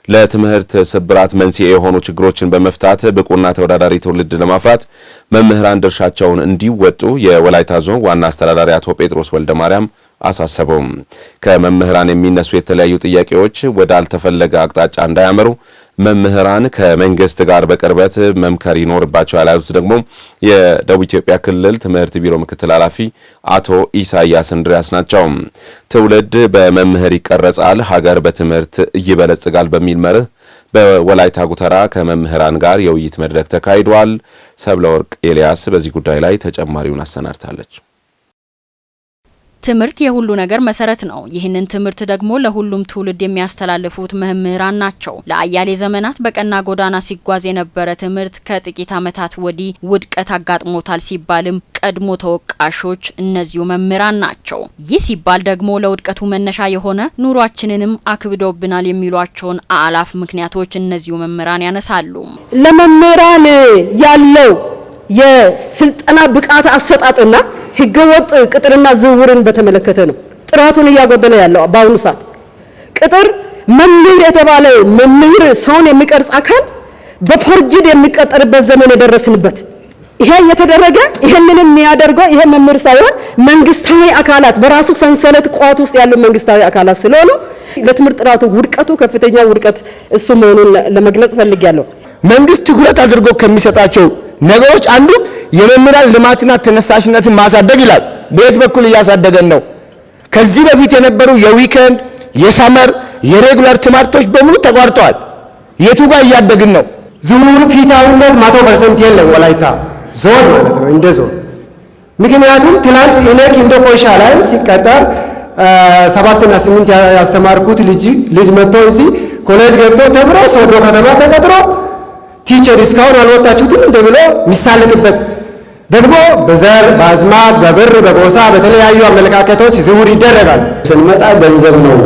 ለትምህርት ስብራት መንስኤ የሆኑ ችግሮችን በመፍታት ብቁና ተወዳዳሪ ትውልድ ለማፍራት መምህራን ድርሻቸውን እንዲወጡ የወላይታ ዞን ዋና አስተዳዳሪ አቶ ጴጥሮስ ወልደማርያም አሳሰበው። ከመምህራን የሚነሱ የተለያዩ ጥያቄዎች ወደ አልተፈለገ አቅጣጫ እንዳያመሩ መምህራን ከመንግስት ጋር በቅርበት መምከር ይኖርባቸዋል ያሉት ደግሞ የደቡብ ኢትዮጵያ ክልል ትምህርት ቢሮ ምክትል ኃላፊ አቶ ኢሳያስ እንድሪያስ ናቸው። ትውልድ በመምህር ይቀረጻል፣ ሀገር በትምህርት ይበለጽጋል በሚል መርህ በወላይታ ጉተራ ከመምህራን ጋር የውይይት መድረክ ተካሂዷል። ሰብለወርቅ ኤልያስ በዚህ ጉዳይ ላይ ተጨማሪውን አሰናድታለች። ትምህርት የሁሉ ነገር መሰረት ነው። ይህንን ትምህርት ደግሞ ለሁሉም ትውልድ የሚያስተላልፉት መምህራን ናቸው። ለአያሌ ዘመናት በቀና ጎዳና ሲጓዝ የነበረ ትምህርት ከጥቂት ዓመታት ወዲህ ውድቀት አጋጥሞታል ሲባልም ቀድሞ ተወቃሾች እነዚሁ መምህራን ናቸው። ይህ ሲባል ደግሞ ለውድቀቱ መነሻ የሆነ ኑሯችንንም አክብዶብናል የሚሏቸውን አላፍ ምክንያቶች እነዚሁ መምህራን ያነሳሉ። ለመምህራን ያለው የስልጠና ብቃት አሰጣጥና ህገወጥ ቅጥርና ዝውውርን በተመለከተ ነው ጥራቱን እያጎደለ ያለው። በአሁኑ ሰዓት ቅጥር መምህር የተባለ መምህር ሰውን የሚቀርጽ አካል በፎርጅድ የሚቀጠርበት ዘመን የደረስንበት። ይሄ እየተደረገ ይሄንን የሚያደርገው ይሄ መምህር ሳይሆን መንግስታዊ አካላት በራሱ ሰንሰለት ቋት ውስጥ ያሉ መንግስታዊ አካላት ስለሆኑ ለትምህርት ጥራቱ ውድቀቱ ከፍተኛ ውድቀት እሱ መሆኑን ለመግለጽ ፈልጌያለሁ። መንግስት ትኩረት አድርጎ ከሚሰጣቸው ነገሮች አንዱ የመምህራን ልማትና ተነሳሽነትን ማሳደግ ይላል። በየት በኩል እያሳደገን ነው? ከዚህ በፊት የነበሩ የዊኬንድ የሰመር የሬጉላር ትምህርቶች በሙሉ ተቋርጠዋል። የቱ ጋር እያደግን ነው? ዝውውሩ ፊታውነት 100% የለም ወላይታ ዞን ማለት ነው እንደ ዞን። ምክንያቱም ትላንት እኔ እንደ ኮይሻ ላይ ሲቀጠር 7 እና 8 ያስተማርኩት ልጅ መጥቶ እዚህ ኮሌጅ ገብቶ ተምሮ ሶዶ ከተማ ተቀጥሮ ቲቸር እስካሁን አልወጣችሁትም እንደብሎ ሚሳለቅበት ደግሞ በዘር በአዝማት በብር በጎሳ በተለያዩ አመለካከቶች ዝውውር ይደረጋል። ስንመጣ ገንዘብ ነው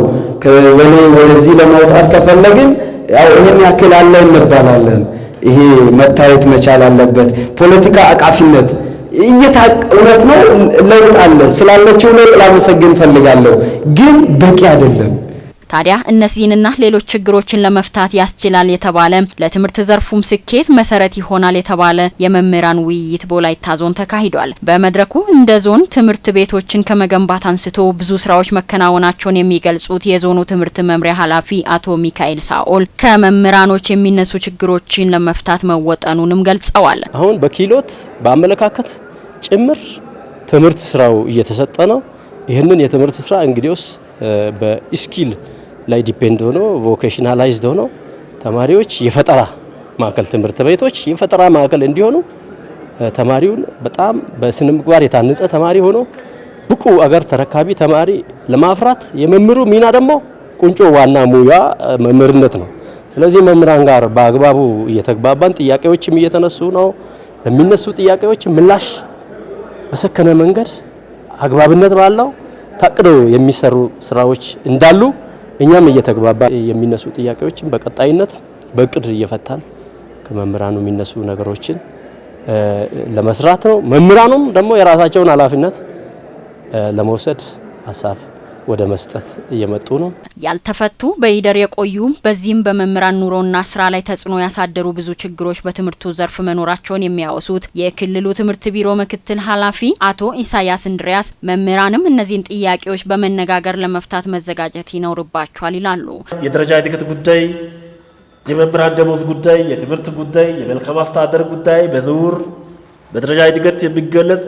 ከወኔ ወደዚህ ለማውጣት ከፈለግን ያው ይሄን ያክል አለ እንባላለን። ይሄ መታየት መቻል አለበት። ፖለቲካ አቃፊነት እውነት ነው ለውጥ አለ ስላለችው ለውጥ ላመሰግን ፈልጋለሁ፣ ግን በቂ አይደለም። ታዲያ እነዚህንና ሌሎች ችግሮችን ለመፍታት ያስችላል የተባለ ለትምህርት ዘርፉም ስኬት መሰረት ይሆናል የተባለ የመምህራን ውይይት በወላይታ ዞን ተካሂዷል። በመድረኩ እንደ ዞን ትምህርት ቤቶችን ከመገንባት አንስቶ ብዙ ስራዎች መከናወናቸውን የሚገልጹት የዞኑ ትምህርት መምሪያ ኃላፊ አቶ ሚካኤል ሳኦል ከመምህራኖች የሚነሱ ችግሮችን ለመፍታት መወጠኑንም ገልጸዋል። አሁን በኪሎት በአመለካከት ጭምር ትምህርት ስራው እየተሰጠ ነው። ይህንን የትምህርት ስራ እንግዲውስ በስኪል ላይ ዲፔንድ ሆኖ ቮኬሽናላይዝድ ሆኖ ተማሪዎች የፈጠራ ማዕከል ትምህርት ቤቶች የፈጠራ ማዕከል እንዲሆኑ ተማሪውን በጣም በስነ ምግባር የታነጸ ተማሪ ሆኖ ብቁ አገር ተረካቢ ተማሪ ለማፍራት የመምህሩ ሚና ደግሞ ቁንጮ ዋና ሙያ መምህርነት ነው። ስለዚህ መምህራን ጋር በአግባቡ እየተግባባን ጥያቄዎችም እየተነሱ ነው። ለሚነሱ ጥያቄዎች ምላሽ በሰከነ መንገድ አግባብነት ባለው ታቅዶ የሚሰሩ ስራዎች እንዳሉ እኛም እየተግባባ የሚነሱ ጥያቄዎችን በቀጣይነት በእቅድ እየፈታን ከመምህራኑ የሚነሱ ነገሮችን ለመስራት ነው። መምህራኑም ደግሞ የራሳቸውን ኃላፊነት ለመውሰድ ሐሳብ ወደ መስጠት እየመጡ ነው። ያልተፈቱ በይደር የቆዩ በዚህም በመምህራን ኑሮና ስራ ላይ ተጽዕኖ ያሳደሩ ብዙ ችግሮች በትምህርቱ ዘርፍ መኖራቸውን የሚያወሱት የክልሉ ትምህርት ቢሮ ምክትል ኃላፊ አቶ ኢሳያስ እንድሪያስ መምህራንም እነዚህን ጥያቄዎች በመነጋገር ለመፍታት መዘጋጀት ይኖርባቸዋል ይላሉ። የደረጃ እድገት ጉዳይ፣ የመምህራን ደሞዝ ጉዳይ፣ የትምህርት ጉዳይ፣ የመልካም አስተዳደር ጉዳይ፣ በዝውውር በደረጃ እድገት የሚገለጽ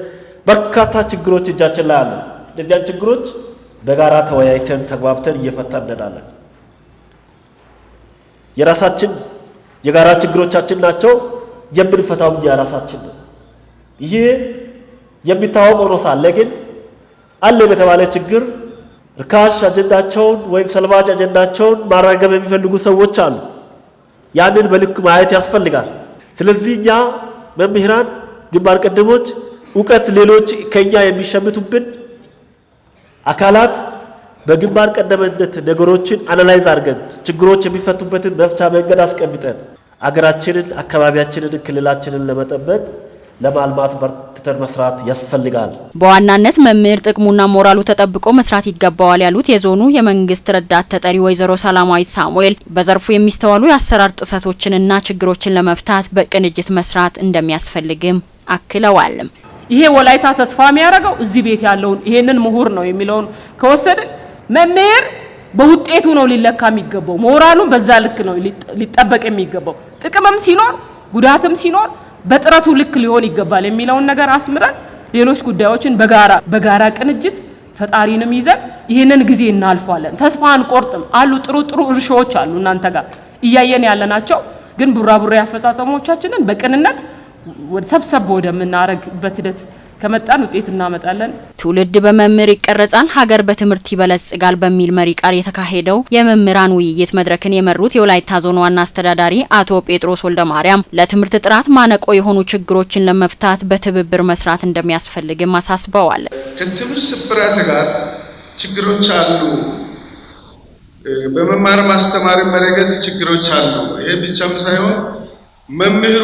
በርካታ ችግሮች እጃችን ላይ አሉ። እነዚያን ችግሮች በጋራ ተወያይተን ተግባብተን እየፈታን እንሄዳለን። የራሳችን የጋራ ችግሮቻችን ናቸው፣ የምንፈታው የራሳችን ነው። ይሄ የሚታወቅ ሆኖ ሳለ ግን አለ በተባለ ችግር ርካሽ አጀንዳቸውን ወይም ሰልባጅ አጀንዳቸውን ማራገብ የሚፈልጉ ሰዎች አሉ። ያንን በልክ ማየት ያስፈልጋል። ስለዚህ እኛ መምህራን ግንባር ቀደሞች እውቀት ሌሎች ከኛ የሚሸምቱብን አካላት በግንባር ቀደምነት ነገሮችን አናላይዝ አድርገን ችግሮች የሚፈቱበትን መፍቻ መንገድ አስቀምጠን አገራችንን፣ አካባቢያችንን፣ ክልላችንን ለመጠበቅ ለማልማት በርትተን መስራት ያስፈልጋል። በዋናነት መምህር ጥቅሙና ሞራሉ ተጠብቆ መስራት ይገባዋል ያሉት የዞኑ የመንግስት ረዳት ተጠሪ ወይዘሮ ሰላማዊት ሳሙኤል በዘርፉ የሚስተዋሉ የአሰራር ጥሰቶችንና ችግሮችን ለመፍታት በቅንጅት መስራት እንደሚያስፈልግም አክለዋል። ይሄ ወላይታ ተስፋ የሚያደርገው እዚህ ቤት ያለውን ይሄንን ምሁር ነው የሚለውን ከወሰደ መምህር በውጤቱ ነው ሊለካ የሚገባው። ሞራሉን በዛ ልክ ነው ሊጠበቅ የሚገባው። ጥቅምም ሲኖር ጉዳትም ሲኖር በጥረቱ ልክ ሊሆን ይገባል የሚለውን ነገር አስምረን ሌሎች ጉዳዮችን በጋራ ቅንጅት ፈጣሪንም ይዘን ይሄንን ጊዜ እናልፋለን። ተስፋ አንቆርጥም። አሉ ጥሩ እርሾዎች አሉ እናንተ ጋር እያየን ያለናቸው፣ ግን ቡራቡሬ አፈጻጸሞቻችንን በቅንነት ሰብሰብ ወደምናረግበት ሂደት ከመጣን ውጤት እናመጣለን። ትውልድ በመምህር ይቀረጻል፣ ሀገር በትምህርት ይበለጽጋል በሚል መሪ ቃል የተካሄደው የመምህራን ውይይት መድረክን የመሩት የወላይታ ዞን ዋና አስተዳዳሪ አቶ ጴጥሮስ ወልደማርያም ለትምህርት ጥራት ማነቆ የሆኑ ችግሮችን ለመፍታት በትብብር መስራት እንደሚያስፈልግም አሳስበዋል። ከትምህርት ስብራት ጋር ችግሮች አሉ። በመማር ማስተማር መረገጥ ችግሮች አሉ። ይሄ ብቻም ሳይሆን መምህሩ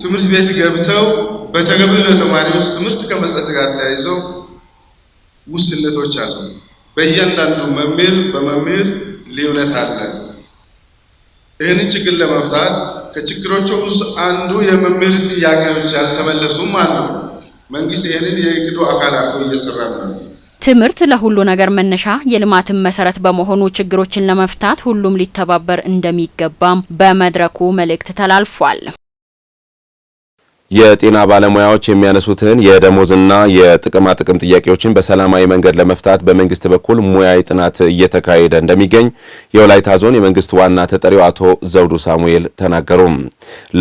ትምህርት ቤት ገብተው በተገቢው ለተማሪዎች ትምህርት ከመስጠት ጋር ተያይዘው ውስንነቶች አሉ። በእያንዳንዱ በመምህር ልዩነት አለ። ይህንን ችግር ለመፍታት ከችግሮቹ ውስጥ አንዱ የመምህር ጥያቄዎች ያልተመለሱም አሉ። መንግስት ይህንን የእቅዱ አካል አድርጎ እየሰራ ነው። ትምህርት ለሁሉ ነገር መነሻ የልማትን መሰረት በመሆኑ ችግሮችን ለመፍታት ሁሉም ሊተባበር እንደሚገባም በመድረኩ መልእክት ተላልፏል። የጤና ባለሙያዎች የሚያነሱትን የደሞዝና የጥቅማ ጥቅም ጥያቄዎችን በሰላማዊ መንገድ ለመፍታት በመንግስት በኩል ሙያዊ ጥናት እየተካሄደ እንደሚገኝ የወላይታ ዞን የመንግስት ዋና ተጠሪው አቶ ዘውዱ ሳሙኤል ተናገሩ።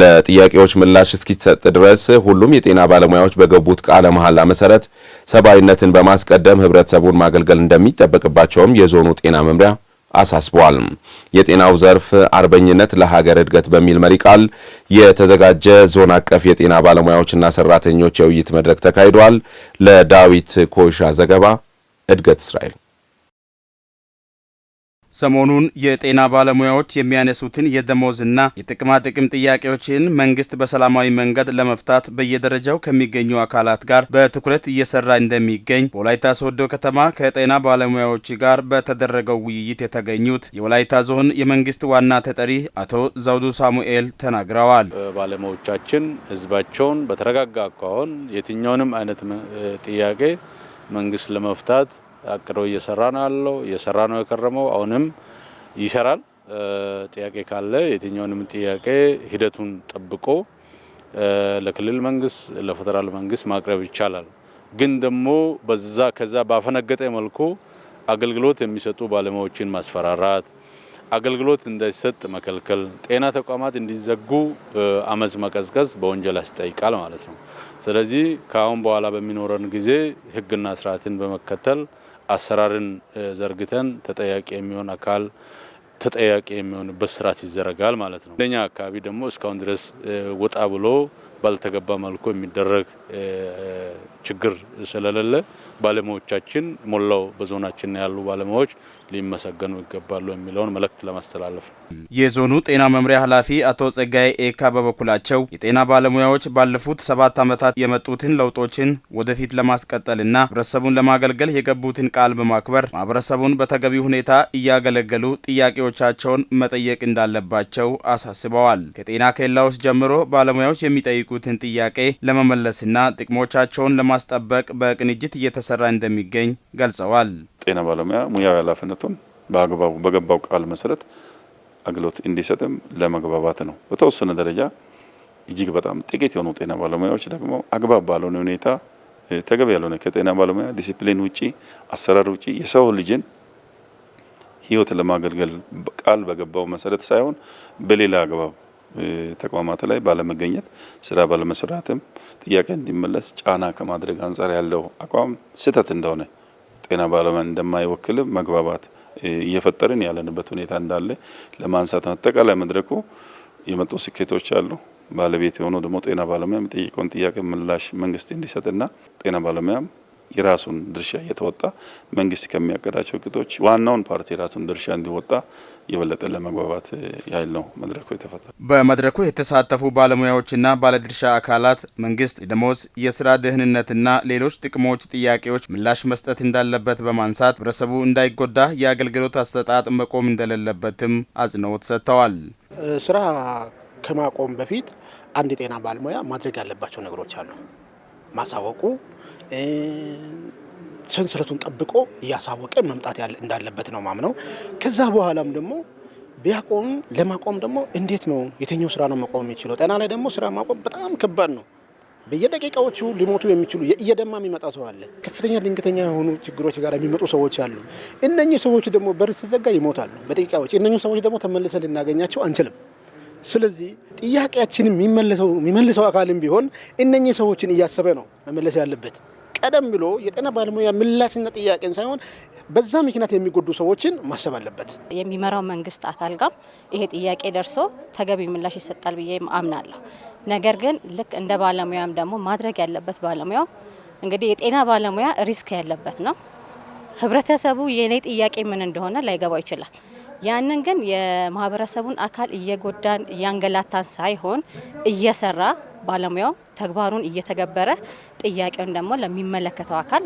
ለጥያቄዎች ምላሽ እስኪሰጥ ድረስ ሁሉም የጤና ባለሙያዎች በገቡት ቃለ መሐላ መሰረት ሰብአዊነትን በማስቀደም ህብረተሰቡን ማገልገል እንደሚጠበቅባቸውም የዞኑ ጤና መምሪያ አሳስቧል። የጤናው ዘርፍ አርበኝነት ለሀገር እድገት በሚል መሪ ቃል የተዘጋጀ ዞን አቀፍ የጤና ባለሙያዎችና ሰራተኞች የውይይት መድረክ ተካሂዷል። ለዳዊት ኮይሻ ዘገባ እድገት እስራኤል። ሰሞኑን የጤና ባለሙያዎች የሚያነሱትን የደሞዝና የጥቅማ ጥቅም ጥያቄዎችን መንግስት በሰላማዊ መንገድ ለመፍታት በየደረጃው ከሚገኙ አካላት ጋር በትኩረት እየሰራ እንደሚገኝ በወላይታ ሶዶ ከተማ ከጤና ባለሙያዎች ጋር በተደረገው ውይይት የተገኙት የወላይታ ዞን የመንግስት ዋና ተጠሪ አቶ ዘውዱ ሳሙኤል ተናግረዋል። ባለሙያዎቻችን ህዝባቸውን በተረጋጋ አኳኋን የትኛውንም አይነት ጥያቄ መንግስት ለመፍታት አቅደው እየሰራ ነው የከረመው። አሁንም ይሰራል። ጥያቄ ካለ የትኛውንም ጥያቄ ሂደቱን ጠብቆ ለክልል መንግስት ለፌደራል መንግስት ማቅረብ ይቻላል። ግን ደግሞ ከዛ ባፈነገጠ መልኩ አገልግሎት የሚሰጡ ባለሙያዎችን ማስፈራራት፣ አገልግሎት እንዳይሰጥ መከልከል፣ ጤና ተቋማት እንዲዘጉ አመጽ መቀስቀስ በወንጀል ያስጠይቃል ማለት ነው። ስለዚህ ከአሁን በኋላ በሚኖረን ጊዜ ህግና ስርዓትን በመከተል አሰራርን ዘርግተን ተጠያቂ የሚሆን አካል ተጠያቂ የሚሆንበት ስርዓት ይዘረጋል ማለት ነው። ለኛ አካባቢ ደግሞ እስካሁን ድረስ ወጣ ብሎ ባልተገባ መልኩ የሚደረግ ችግር ስለሌለ ባለሙያዎቻችን ሞላው በዞናችን ያሉ ባለሙያዎች ሊመሰገኑ ይገባሉ የሚለውን መልእክት ለማስተላለፍ ነው። የዞኑ ጤና መምሪያ ኃላፊ አቶ ጸጋይ ኤካ በበኩላቸው የጤና ባለሙያዎች ባለፉት 7 ዓመታት የመጡትን ለውጦችን ወደፊት ለማስቀጠልና ህብረተሰቡን ለማገልገል የገቡትን ቃል በማክበር ማህበረሰቡን በተገቢ ሁኔታ እያገለገሉ ጥያቄዎቻቸውን መጠየቅ እንዳለባቸው አሳስበዋል። ከጤና ኬላዎች ጀምሮ ባለሙያዎች የሚጠይቁትን ጥያቄ ለመመለስና ጥቅሞቻቸውን ለማስጠበቅ በቅንጅት እየተሰራ እንደሚገኝ ገልጸዋል። ጤና ባለሙያ ሙያዊ ኃላፊነቱን በአግባቡ በገባው ቃል መሰረት አገልግሎት እንዲሰጥም ለመግባባት ነው። በተወሰነ ደረጃ እጅግ በጣም ጥቂት የሆኑ ጤና ባለሙያዎች ደግሞ አግባብ ባልሆነ ሁኔታ ተገቢ ያልሆነ ከጤና ባለሙያ ዲሲፕሊን ውጪ አሰራር ውጪ የሰው ልጅን ህይወት ለማገልገል ቃል በገባው መሰረት ሳይሆን በሌላ አግባብ ተቋማት ላይ ባለመገኘት ስራ ባለመስራትም ጥያቄ እንዲመለስ ጫና ከማድረግ አንፃር ያለው አቋም ስህተት እንደሆነ ጤና ባለሙያ እንደማይወክልም መግባባት እየፈጠርን ያለንበት ሁኔታ እንዳለ ለማንሳት አጠቃላይ መድረኩ የመጡ ስኬቶች አሉ። ባለቤት የሆነው ደግሞ ጤና ባለሙያ የሚጠይቀውን ጥያቄ ምላሽ መንግስት እንዲሰጥና ጤና ባለሙያም የራሱን ድርሻ እየተወጣ መንግስት ከሚያቀዳቸው እቅዶች ዋናውን ፓርቲ የራሱን ድርሻ እንዲወጣ የበለጠ ለመግባባት ያህል ነው መድረኩ የተፈጠረው። በመድረኩ የተሳተፉ ባለሙያዎችና ባለድርሻ አካላት መንግስት የደሞዝ፣ የስራ ደህንነትና ሌሎች ጥቅሞች ጥያቄዎች ምላሽ መስጠት እንዳለበት በማንሳት ህብረተሰቡ እንዳይጎዳ የአገልግሎት አሰጣጥ መቆም እንደሌለበትም አጽንኦት ሰጥተዋል። ስራ ከማቆም በፊት አንድ የጤና ባለሙያ ማድረግ ያለባቸው ነገሮች አሉ። ማሳወቁ ሰንሰለቱን ጠብቆ እያሳወቀ መምጣት እንዳለበት ነው ማምነው። ከዛ በኋላም ደግሞ ቢያቆም ለማቆም ደግሞ እንዴት ነው የትኛው ስራ ነው መቆም የሚችለው? ጤና ላይ ደግሞ ስራ ማቆም በጣም ከባድ ነው። በየደቂቃዎቹ ሊሞቱ የሚችሉ እየደማ የሚመጣ ሰው አለ። ከፍተኛ ድንገተኛ የሆኑ ችግሮች ጋር የሚመጡ ሰዎች አሉ። እነኚህ ሰዎች ደግሞ በር ሲዘጋ ይሞታሉ በደቂቃዎች። እነኚህ ሰዎች ደግሞ ተመልሰን ልናገኛቸው አንችልም። ስለዚህ ጥያቄያችንን የሚመልሰው አካልም ቢሆን እነኚህ ሰዎችን እያሰበ ነው መመለስ ያለበት። ቀደም ብሎ የጤና ባለሙያ ምላሽና ጥያቄን ሳይሆን በዛ ምክንያት የሚጎዱ ሰዎችን ማሰብ አለበት። የሚመራው መንግስት አካል ጋር ይሄ ጥያቄ ደርሶ ተገቢ ምላሽ ይሰጣል ብዬ አምናለሁ። ነገር ግን ልክ እንደ ባለሙያም ደግሞ ማድረግ ያለበት ባለሙያው እንግዲህ የጤና ባለሙያ ሪስክ ያለበት ነው። ህብረተሰቡ የኔ ጥያቄ ምን እንደሆነ ላይገባው ይችላል። ያንን ግን የማህበረሰቡን አካል እየጎዳን እያንገላታን ሳይሆን እየሰራ ባለሙያው ተግባሩን እየተገበረ ጥያቄውን ደግሞ ለሚመለከተው አካል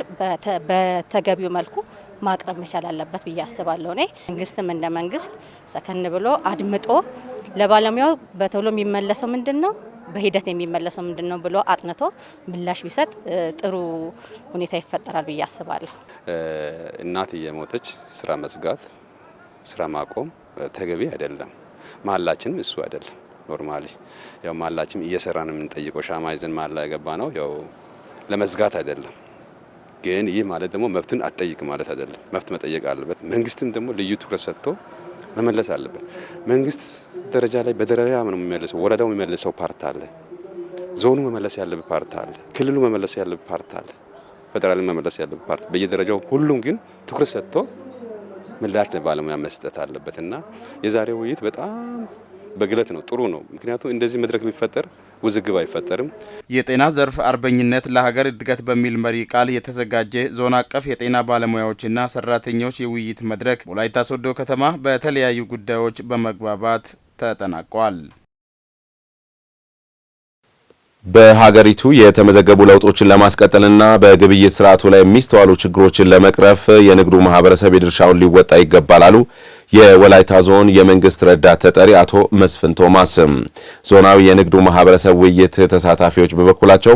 በተገቢው መልኩ ማቅረብ መቻል አለበት ብዬ አስባለሁ። እኔ መንግስትም እንደ መንግስት ሰከን ብሎ አድምጦ ለባለሙያው በቶሎ የሚመለሰው ምንድነው፣ በሂደት የሚመለሰው ምንድነው ብሎ አጥንቶ ምላሽ ቢሰጥ ጥሩ ሁኔታ ይፈጠራል ብዬ አስባለሁ። እናት እየሞተች ስራ መዝጋት፣ ስራ ማቆም ተገቢ አይደለም። መሀላችንም እሱ አይደለም። ኖርማሊ ያው መሀላችንም እየሰራን የምንጠይቀው ሻማ ይዘን መሀል ላይ ገባ ነው ያው ለመዝጋት አይደለም። ግን ይህ ማለት ደግሞ መብትን አትጠይቅ ማለት አይደለም። መብት መጠየቅ አለበት። መንግስትም ደግሞ ልዩ ትኩረት ሰጥቶ መመለስ አለበት። መንግስት ደረጃ ላይ በደረጃ ነው የሚመለሰው። ወረዳው የሚመለሰው ፓርት አለ፣ ዞኑ መመለስ ያለበት ፓርት አለ፣ ክልሉ መመለስ ያለበት ፓርት አለ፣ ፌደራል መመለስ ያለበት ፓርት በየደረጃው ሁሉም ግን ትኩረት ሰጥቶ ምላሽ ለባለሙያ መስጠት አለበትና የዛሬው ውይይት በጣም በግለት ነው፣ ጥሩ ነው። ምክንያቱም እንደዚህ መድረክ ቢፈጠር ውዝግብ አይፈጠርም። የጤና ዘርፍ አርበኝነት ለሀገር እድገት በሚል መሪ ቃል የተዘጋጀ ዞን አቀፍ የጤና ባለሙያዎችና ሰራተኞች የውይይት መድረክ በወላይታ ሶዶ ከተማ በተለያዩ ጉዳዮች በመግባባት ተጠናቋል። በሀገሪቱ የተመዘገቡ ለውጦችን ለማስቀጠልና በግብይት ስርዓቱ ላይ የሚስተዋሉ ችግሮችን ለመቅረፍ የንግዱ ማህበረሰብ የድርሻውን ሊወጣ ይገባል አሉ የወላይታ ዞን የመንግስት ረዳት ተጠሪ አቶ መስፍን ቶማስ። ዞናዊ የንግዱ ማህበረሰብ ውይይት ተሳታፊዎች በበኩላቸው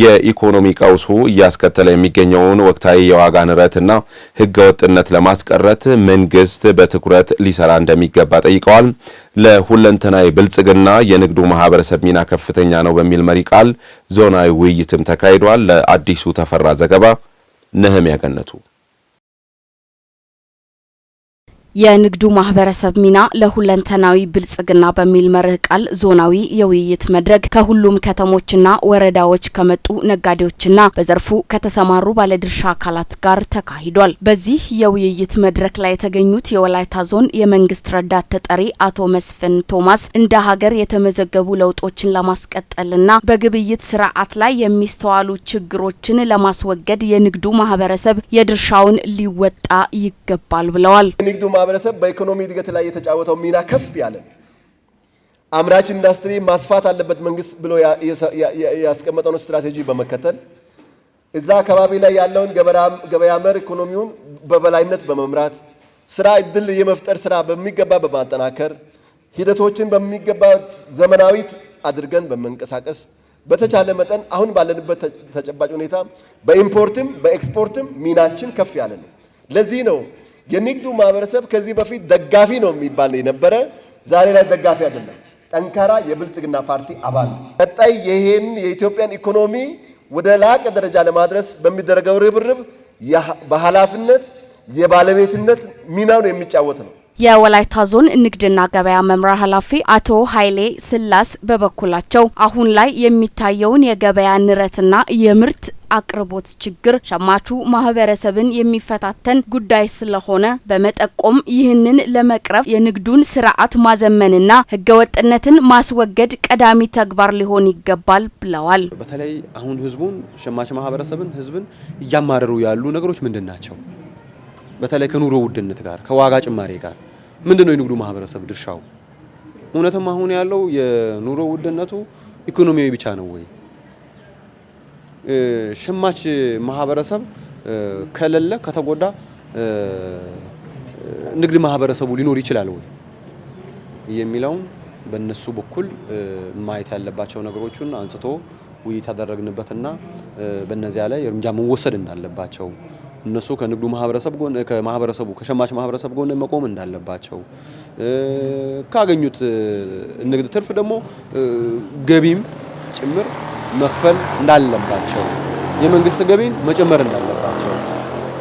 የኢኮኖሚ ቀውሱ እያስከተለ የሚገኘውን ወቅታዊ የዋጋ ንረትና ህገወጥነት ለማስቀረት መንግስት በትኩረት ሊሰራ እንደሚገባ ጠይቀዋል። ለሁለንተናዊ ብልጽግና የንግዱ ማህበረሰብ ሚና ከፍተኛ ነው በሚል መሪ ቃል ዞናዊ ውይይትም ተካሂዷል። ለአዲሱ ተፈራ ዘገባ ነህምያ ገነቱ። የንግዱ ማህበረሰብ ሚና ለሁለንተናዊ ብልጽግና በሚል መርህ ቃል ዞናዊ የውይይት መድረክ ከሁሉም ከተሞችና ወረዳዎች ከመጡ ነጋዴዎችና በዘርፉ ከተሰማሩ ባለድርሻ አካላት ጋር ተካሂዷል። በዚህ የውይይት መድረክ ላይ የተገኙት የወላይታ ዞን የመንግስት ረዳት ተጠሪ አቶ መስፍን ቶማስ እንደ ሀገር የተመዘገቡ ለውጦችን ለማስቀጠልና በግብይት ስርዓት ላይ የሚስተዋሉ ችግሮችን ለማስወገድ የንግዱ ማህበረሰብ የድርሻውን ሊወጣ ይገባል ብለዋል። ማህበረሰብ በኢኮኖሚ እድገት ላይ የተጫወተው ሚና ከፍ ያለ አምራች ኢንዱስትሪ ማስፋት አለበት መንግስት ብሎ ያስቀመጠውን ስትራቴጂ በመከተል እዛ አካባቢ ላይ ያለውን ገበያ መር ኢኮኖሚውን በበላይነት በመምራት ስራ እድል የመፍጠር ስራ በሚገባ በማጠናከር ሂደቶችን በሚገባ ዘመናዊት አድርገን በመንቀሳቀስ በተቻለ መጠን አሁን ባለንበት ተጨባጭ ሁኔታ በኢምፖርትም በኤክስፖርትም ሚናችን ከፍ ያለ ነው። ለዚህ ነው የንግዱ ማህበረሰብ ከዚህ በፊት ደጋፊ ነው የሚባል የነበረ ዛሬ ላይ ደጋፊ አይደለም፣ ጠንካራ የብልጽግና ፓርቲ አባል። ቀጣይ ይሄን የኢትዮጵያን ኢኮኖሚ ወደ ላቀ ደረጃ ለማድረስ በሚደረገው ርብርብ በኃላፊነት የባለቤትነት ሚናውን የሚጫወት ነው። የወላይታ ዞን ንግድና ገበያ መምሪያ ኃላፊ አቶ ኃይሌ ስላስ በበኩላቸው አሁን ላይ የሚታየውን የገበያ ንረትና የምርት አቅርቦት ችግር ሸማቹ ማህበረሰብን የሚፈታተን ጉዳይ ስለሆነ በመጠቆም ይህንን ለመቅረፍ የንግዱን ስርዓት ማዘመንና ህገወጥነትን ማስወገድ ቀዳሚ ተግባር ሊሆን ይገባል ብለዋል። በተለይ አሁን ሸማች ማህበረሰብን እያማረሩ ያሉ ነገሮች ምንድን ናቸው? በተለይ ከኑሮ ውድነት ጋር ከዋጋ ጭማሪ ጋር ምንድነው የንግዱ ማህበረሰብ ድርሻው? እውነትም አሁን ያለው የኑሮ ውድነቱ ኢኮኖሚያዊ ብቻ ነው ወይ? ሸማች ማህበረሰብ ከሌለ ከተጎዳ ንግድ ማህበረሰቡ ሊኖር ይችላል ወይ የሚለውን በእነሱ በኩል ማየት ያለባቸው ነገሮችን አንስቶ ውይይት ያደረግንበትና በእነዚያ ላይ እርምጃ መወሰድ እንዳለባቸው እነሱ ከንግዱ ማህበረሰብ ጎን ከማህበረሰቡ ከሸማች ማህበረሰብ ጎን መቆም እንዳለባቸው ካገኙት ንግድ ትርፍ ደግሞ ገቢም ጭምር መክፈል እንዳለባቸው የመንግስት ገቢን መጨመር እንዳለባቸው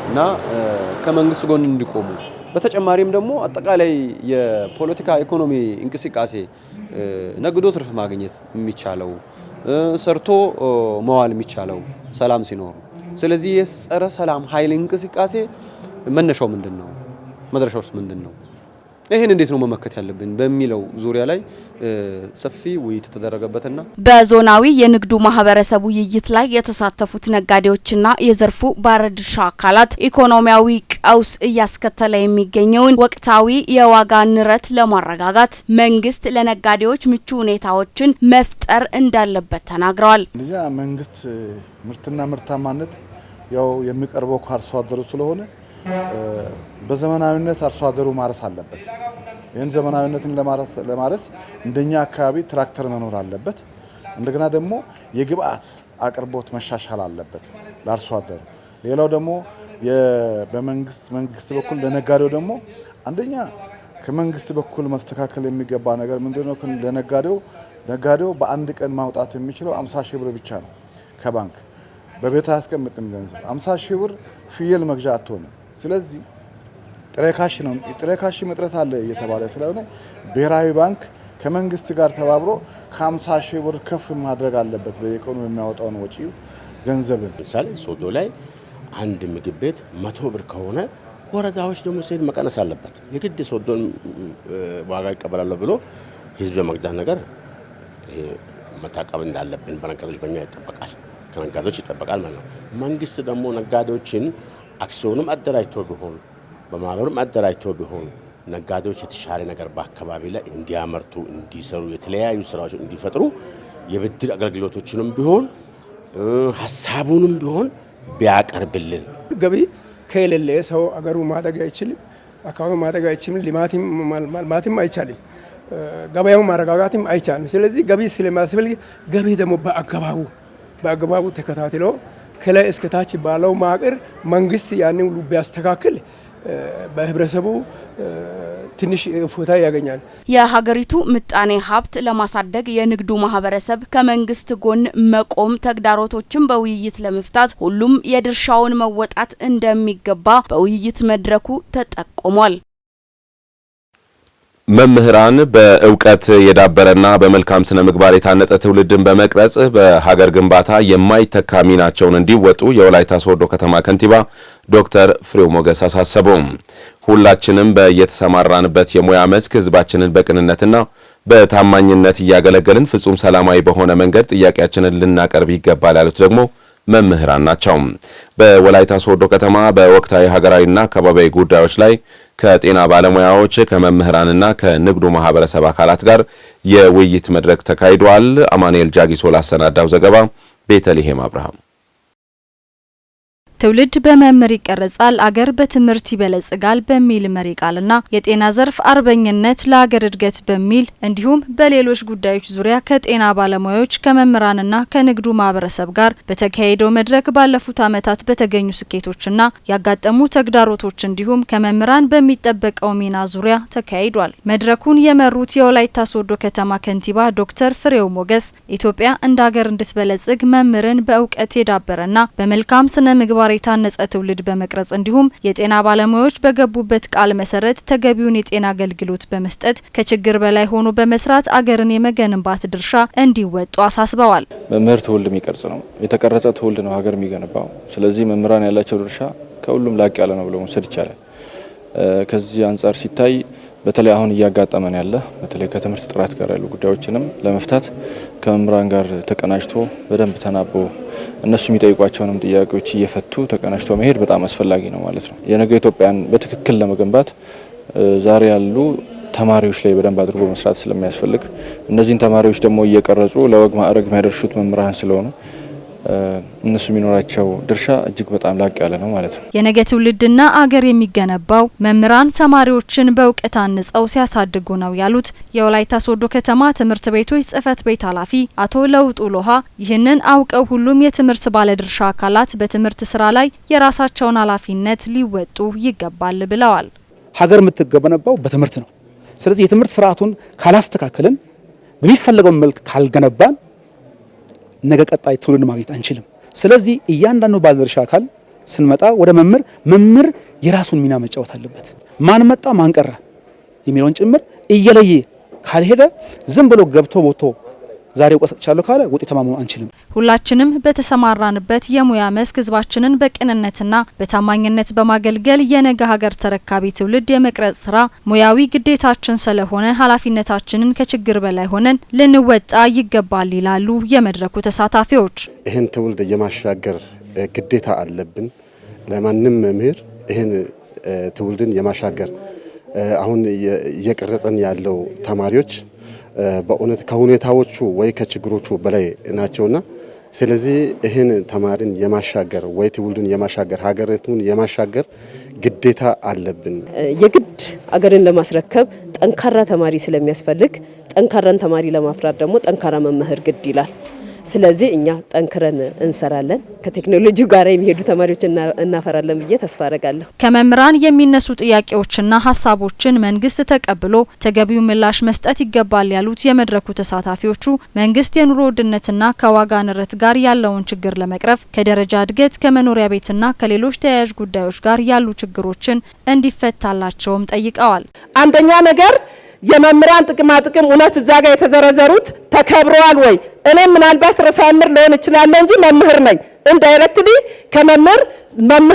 እና ከመንግስት ጎን እንዲቆሙ በተጨማሪም ደግሞ አጠቃላይ የፖለቲካ ኢኮኖሚ እንቅስቃሴ ነግዶ ትርፍ ማግኘት የሚቻለው ሰርቶ መዋል የሚቻለው ሰላም ሲኖር ስለዚህ የጸረ ሰላም ኃይል እንቅስቃሴ መነሻው ምንድነው መድረሻውስ ምንድነው ይሄን እንዴት ነው መመከት ያለብን በሚለው ዙሪያ ላይ ሰፊ ውይይት ተደረገበትና በዞናዊ የንግዱ ማህበረሰብ ውይይት ላይ የተሳተፉት ነጋዴዎችና የዘርፉ ባለድርሻ አካላት ኢኮኖሚያዊ ቀውስ እያስከተለ የሚገኘውን ወቅታዊ የዋጋ ንረት ለማረጋጋት መንግስት ለነጋዴዎች ምቹ ሁኔታዎችን መፍጠር እንዳለበት ተናግረዋል። መንግስት ምርትና ምርታማነት ያው የሚቀርበው ከአርሶ አደሩ ስለሆነ በዘመናዊነት አርሶ አደሩ ማረስ አለበት። ይህን ዘመናዊነትን ለማረስ እንደኛ አካባቢ ትራክተር መኖር አለበት። እንደገና ደግሞ የግብአት አቅርቦት መሻሻል አለበት ለአርሶ አደሩ። ሌላው ደግሞ በመንግስት በኩል ለነጋዴው ደግሞ አንደኛ ከመንግስት በኩል መስተካከል የሚገባ ነገር ምንድነው? ነጋዴው በአንድ ቀን ማውጣት የሚችለው 50 ሺህ ብር ብቻ ነው። ከባንክ በቤት አያስቀምጥም ገንዘብ 50 ሺህ ብር ፍየል መግዣ አትሆንም። ስለዚህ ጥሬ ካሽ እጥረት አለ እየተባለ ስለሆነ ብሔራዊ ባንክ ከመንግስት ጋር ተባብሮ ከ50 ሺህ ብር ከፍ ማድረግ አለበት በየቀኑ የሚያወጣውን ወጪ ገንዘብን። ምሳሌ ሶዶ ላይ አንድ ምግብ ቤት 100 ብር ከሆነ ወረዳዎች ደግሞ ሲሄድ መቀነስ አለበት። የግድ ሶዶን ዋጋ ይቀበላለሁ ብሎ ህዝብ መቅዳት ነገር መታቀብ እንዳለብን በነጋዴዎች በእኛ ይጠበቃል፣ ከነጋዴዎች ይጠበቃል ማለት ነው። መንግስት ደግሞ ነጋዴዎችን አክሲዮንም አደራጅቶ ቢሆን በማህበሩም አደራጅቶ ቢሆን ነጋዴዎች የተሻለ ነገር በአካባቢ ላይ እንዲያመርቱ እንዲሰሩ የተለያዩ ስራዎች እንዲፈጥሩ የብድር አገልግሎቶችንም ቢሆን ሀሳቡንም ቢሆን ቢያቀርብልን። ገቢ ከሌለ ሰው አገሩ ማደግ አይችልም፣ አካባቢው ማደግ አይችልም፣ ልማትም አይቻልም፣ ገበያው ማረጋጋትም አይቻልም። ስለዚህ ገቢ ስለማስፈልግ ገቢ ደግሞ በአግባቡ ተከታትሎ ከላይ እስከ ታች ባለው ማቅር መንግስት ያንን ሁሉ ቢያስተካክል በህብረተሰቡ ትንሽ እፎይታ ያገኛል። የሀገሪቱ ምጣኔ ሀብት ለማሳደግ የንግዱ ማህበረሰብ ከመንግስት ጎን መቆም፣ ተግዳሮቶችን በውይይት ለመፍታት ሁሉም የድርሻውን መወጣት እንደሚገባ በውይይት መድረኩ ተጠቁሟል። መምህራን በእውቀት የዳበረና በመልካም ስነ ምግባር የታነጸ ትውልድን በመቅረጽ በሀገር ግንባታ የማይተካ ሚናቸውን እንዲወጡ የወላይታ ሶዶ ከተማ ከንቲባ ዶክተር ፍሬው ሞገስ አሳሰቡ። ሁላችንም በየተሰማራንበት የሙያ መስክ ህዝባችንን በቅንነትና በታማኝነት እያገለገልን ፍጹም ሰላማዊ በሆነ መንገድ ጥያቄያችንን ልናቀርብ ይገባል ያሉት ደግሞ መምህራን ናቸው። በወላይታ ሶዶ ከተማ በወቅታዊ ሀገራዊና አካባቢያዊ ጉዳዮች ላይ ከጤና ባለሙያዎች ከመምህራንና ከንግዱ ማህበረሰብ አካላት ጋር የውይይት መድረክ ተካሂዷል። አማኑኤል ጃጊሶ ላሰናዳው ዘገባ ቤተልሔም አብርሃም። ትውልድ በመምህር ይቀረጻል፣ አገር በትምህርት ይበለጽጋል በሚል መሪ ቃልና የጤና ዘርፍ አርበኝነት ለአገር እድገት በሚል እንዲሁም በሌሎች ጉዳዮች ዙሪያ ከጤና ባለሙያዎች ከመምህራንና ከንግዱ ማህበረሰብ ጋር በተካሄደው መድረክ ባለፉት ዓመታት በተገኙ ስኬቶችና ያጋጠሙ ተግዳሮቶች እንዲሁም ከመምህራን በሚጠበቀው ሚና ዙሪያ ተካሂዷል። መድረኩን የመሩት የወላይታ ሶዶ ከተማ ከንቲባ ዶክተር ፍሬው ሞገስ ኢትዮጵያ እንደ ሀገር እንድትበለጽግ መምህርን በእውቀት የዳበረና በመልካም ስነ ምግባር የታነጸ ትውልድ በመቅረጽ እንዲሁም የጤና ባለሙያዎች በገቡበት ቃል መሰረት ተገቢውን የጤና አገልግሎት በመስጠት ከችግር በላይ ሆኖ በመስራት አገርን የመገንባት ድርሻ እንዲወጡ አሳስበዋል። መምህር ትውልድ የሚቀርጽ ነው፣ የተቀረጸ ትውልድ ነው ሀገር የሚገነባው። ስለዚህ መምህራን ያላቸው ድርሻ ከሁሉም ላቅ ያለ ነው ብሎ መውሰድ ይቻላል። ከዚህ አንጻር ሲታይ በተለይ አሁን እያጋጠመን ያለ በተለይ ከትምህርት ጥራት ጋር ያሉ ጉዳዮችንም ለመፍታት ከመምህራን ጋር ተቀናጅቶ በደንብ ተናቦ እነሱ የሚጠይቋቸውንም ጥያቄዎች እየፈቱ ተቀናጅቶ መሄድ በጣም አስፈላጊ ነው ማለት ነው። የነገ ኢትዮጵያን በትክክል ለመገንባት ዛሬ ያሉ ተማሪዎች ላይ በደንብ አድርጎ መስራት ስለሚያስፈልግ እነዚህን ተማሪዎች ደግሞ እየቀረጹ ለወግ ማዕረግ የሚያደርሱት መምህራን ስለሆኑ እነሱ የሚኖራቸው ድርሻ እጅግ በጣም ላቅ ያለ ነው ማለት ነው። የነገ ትውልድና አገር የሚገነባው መምህራን ተማሪዎችን በእውቀት አንጸው ሲያሳድጉ ነው ያሉት የወላይታ ሶዶ ከተማ ትምህርት ቤቶች ጽህፈት ቤት ኃላፊ አቶ ለውጡ ሎሃ ይህንን አውቀው ሁሉም የትምህርት ባለድርሻ አካላት በትምህርት ስራ ላይ የራሳቸውን ኃላፊነት ሊወጡ ይገባል ብለዋል። ሀገር የምትገነባው በትምህርት ነው። ስለዚህ የትምህርት ስርዓቱን ካላስተካከልን በሚፈለገው መልክ ካልገነባን ነገ ቀጣይ ትውልድ ማግኘት አንችልም። ስለዚህ እያንዳንዱ ባለድርሻ አካል ስንመጣ ወደ መምህር የራሱን ሚና መጫወት አለበት። ማን መጣ ማን ቀረ የሚለውን ጭምር እየለየ ካልሄደ ዝም ብሎ ገብቶ ወጥቶ ዛሬ ወቀሰቻለሁ ካለ ውጤታማ መሆን አንችልም። ሁላችንም በተሰማራንበት የሙያ መስክ ህዝባችንን በቅንነትና በታማኝነት በማገልገል የነገ ሀገር ተረካቢ ትውልድ የመቅረጽ ስራ ሙያዊ ግዴታችን ስለሆነ ኃላፊነታችንን ከችግር በላይ ሆነን ልንወጣ ይገባል ይላሉ የመድረኩ ተሳታፊዎች። ይህን ትውልድ የማሻገር ግዴታ አለብን። ለማንም መምህር ይህን ትውልድን የማሻገር አሁን እየቀረጸን ያለው ተማሪዎች በእውነት ከሁኔታዎቹ ወይ ከችግሮቹ በላይ ናቸውና ስለዚህ ይህን ተማሪን የማሻገር ወይ ትውልድን የማሻገር ሀገሪቱን የማሻገር ግዴታ አለብን። የግድ አገርን ለማስረከብ ጠንካራ ተማሪ ስለሚያስፈልግ ጠንካራን ተማሪ ለማፍራት ደግሞ ጠንካራ መምህር ግድ ይላል። ስለዚህ እኛ ጠንክረን እንሰራለን። ከቴክኖሎጂው ጋር የሚሄዱ ተማሪዎች እናፈራለን ብዬ ተስፋ አደርጋለሁ። ከመምህራን የሚነሱ ጥያቄዎችና ሀሳቦችን መንግስት ተቀብሎ ተገቢው ምላሽ መስጠት ይገባል ያሉት የመድረኩ ተሳታፊዎቹ መንግስት የኑሮ ውድነትና ከዋጋ ንረት ጋር ያለውን ችግር ለመቅረፍ ከደረጃ እድገት ከመኖሪያ ቤትና ከሌሎች ተያያዥ ጉዳዮች ጋር ያሉ ችግሮችን እንዲፈታላቸውም ጠይቀዋል። አንደኛ ነገር የመምህራን ጥቅም እውነት እዛ ጋር የተዘረዘሩት ተከብረዋል ወይ? እኔ ምናልባት ርዕሰ መምህር ልሆን እችላለሁ እንጂ መምህር ነኝ። ኢንዳይሬክትሊ ከመምህር